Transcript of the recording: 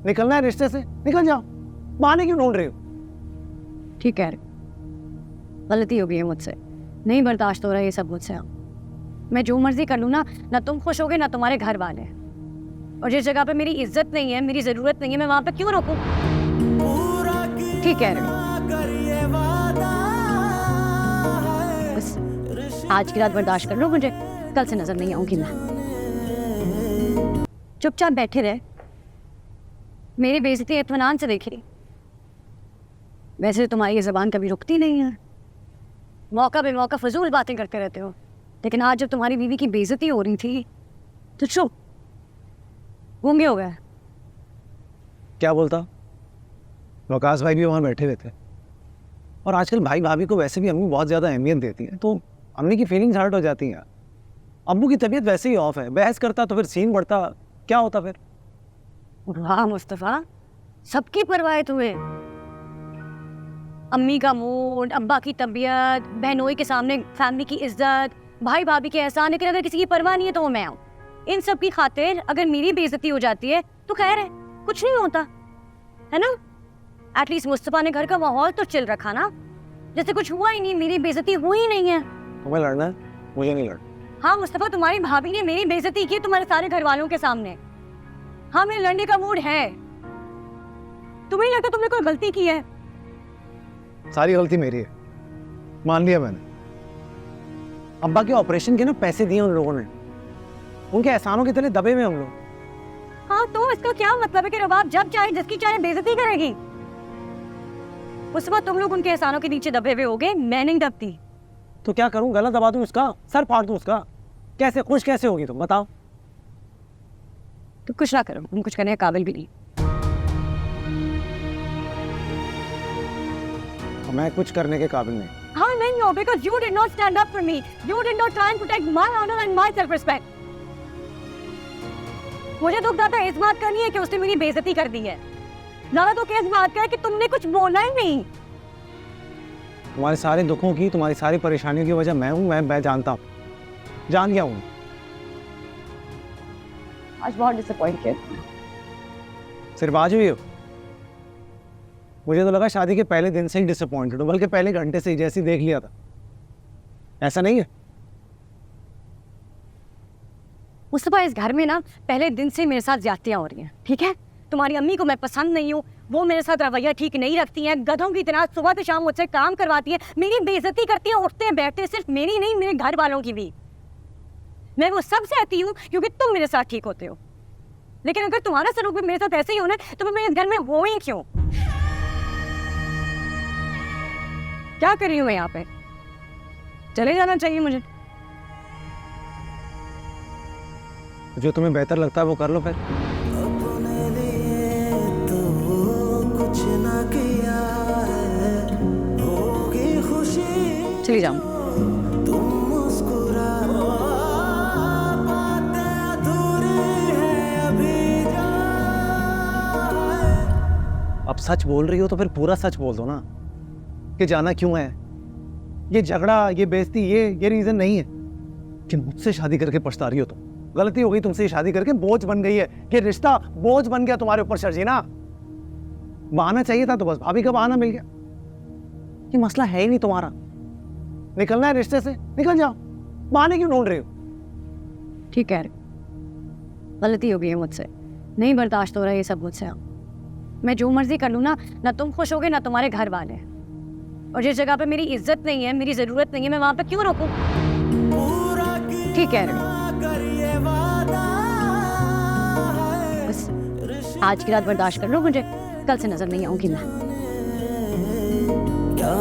निकलना है रिश्ते से, निकल जाओ, बहाने क्यों ढूंढ रही हो? ठीक है, गलती हो गई है मुझसे, नहीं बर्दाश्त हो रहा है ये सब मुझसे। मैं जो मर्जी कर लूँ ना तुम खुश होगे ना तुम्हारे घर वाले। और जिस जगह पे मेरी इज्जत नहीं है, मेरी जरूरत नहीं है, मैं वहां पे क्यों रुकूं? ठीक है, बस आज की रात बर्दाश्त कर लो मुझे, कल से नजर नहीं आऊंगी मैं। चुपचाप बैठे रहे, मेरी बेइज्जती इत्मीनान से देखी। वैसे तो तुम्हारी ये जबान कभी रुकती नहीं है, मौका बेमौका फजूल बातें करते रहते हो, लेकिन आज जब तुम्हारी बीवी की बेइज्जती हो रही थी तो चुप गूंगे हो गए। क्या बोलता? वकास भाई भी वहाँ बैठे हुए थे। और आजकल भाई भाभी को वैसे भी अम्मी बहुत ज़्यादा अहमियत देती है, तो अम्मी की फीलिंग्स हर्ट हो जाती हैं। अब्बू की तबीयत वैसे ही ऑफ है, बहस करता तो फिर सीन बढ़ता, क्या होता फिर? वाह मुस्तफ़ा, सबकी परवाह है तुम्हें। अम्मी का मूड, अब्बा की तबीयत, बहनोई के सामने फैमिली की इज्जत, भाई भाभी के एहसान, लेकिन अगर किसी की परवाह नहीं है तो वो मैं हूँ। इन सब की खातिर अगर मेरी बेइज्जती हो जाती है तो खैर है, कुछ नहीं होता है ना। एटलीस्ट मुस्तफ़ा ने घर का माहौल तो चिल रखा ना, जैसे कुछ हुआ ही नहीं, मेरी बेइज्जती हुई ही नहीं है। तुम्हें लड़ना है, मुझे नहीं लड़ना। हाँ मुस्तफ़ा, तुम्हारी भाभी ने मेरी बेइज्जती की तुम्हारे सारे घर वालों के सामने। हाँ, मेरे लड़ने का मूड है। तुम्हें नहीं लगता तुमने कोई गलती की है? सारी गलती मेरी है, मान लिया मैंने। अब्बा के ऑपरेशन के ना पैसे दिए उन लोगों ने, उनके एहसानों के तले दबे हुए हम लोग। हाँ तो इसका क्या मतलब है कि रबाब जब चाहे जिसकी चाहे बेइज्जती करेगी? उस वक्त तुम लोग उनके एहसानों के नीचे दबे हुए होगे, मैं नहीं दबती। तो क्या करूं, गला दबा दूं उसका, सर फाड़ दूं उसका? कैसे खुश कैसे होगी तुम बताओ? तो कुछ ना करो, तुम कुछ करने के काबिल भी नहीं। मैं कुछ करने के काबिल नहीं। हाँ नहीं हो, because you did not stand up for me. You did not try and protect my honor and my self-respect. मुझे दुख दाता इस बात का नहीं है कि उसने मेरी बेइज्जती कर दी है, ज्यादा तो इस बात का है कि तुमने कुछ बोला ही नहीं। तुम्हारे सारे दुखों की, तुम्हारी सारी परेशानियों की वजह मैं हूँ, मैं जानता हूँ, जान गया हूँ। आज बहुत डिसअपॉइंट किया। सिर्फ आज हुई हो? मुझे तो लगा शादी के पहले दिन से ही डिसअपॉइंटेड हो, बल्कि पहले घंटे से ही जैसे देख लिया था। ऐसा नहीं है? मुस्तफा, इस घर में ना पहले दिन से मेरे साथ ज्यादतियां हो रही हैं, ठीक है? तुम्हारी अम्मी को मैं पसंद नहीं हूँ, वो मेरे साथ रवैया ठीक नहीं रखती हैं, गधों की तरह सुबह से शाम मुझसे काम करवाती हैं, मेरी बेइज्जती करती हैं, उठते बैठते, सिर्फ मेरी नहीं मेरे घर वालों की भी। मैं वो सब सहती हूँ क्योंकि तुम मेरे साथ ठीक होते हो, लेकिन अगर तुम्हारा सलूक भी मेरे साथ ऐसे ही होना तो मैं इस घर में हो ही क्यों? क्या कर रही हूँ मैं यहाँ पे? चले जाना चाहिए मुझे। जो तुम्हें बेहतर लगता है वो कर लो फिर। अपने लिए तो कुछ ना किया है, होगी खुशी चली जाऊँ। तुम मुस्कुरा, बातें अधूरी है अभी जाए। अब सच बोल रही हो तो फिर पूरा सच बोल दो ना, कि जाना क्यों है। ये झगड़ा, ये बेइज्जती, ये रीजन नहीं है कि मुझसे शादी करके पछता रही हो तुम। गलती हो गई तुमसे शादी करके, बोझ बन गई है, ये रिश्ता बोझ बन गया तुम्हारे ऊपर शर्जीना। बहाना चाहिए था तो बस भाभी का बहाना मिल गया। ये मसला है ही नहीं तुम्हारा, निकलना है रिश्ते से, निकल जाओ, बहाने क्यों ढूंढ रही हो? ठीक है, गलती हो गई है मुझसे, नहीं बर्दाश्त हो रहा है ये सब मुझसे। मैं जो मर्जी कर लूँ ना तुम खुश होगे ना तुम्हारे घर वाले। और जिस जगह पे मेरी इज्जत नहीं है, मेरी जरूरत नहीं है, मैं वहां पे क्यों रुकूं? ठीक है, बस आज की रात बर्दाश्त कर लो मुझे, कल से नजर नहीं आऊंगी मैं। क्या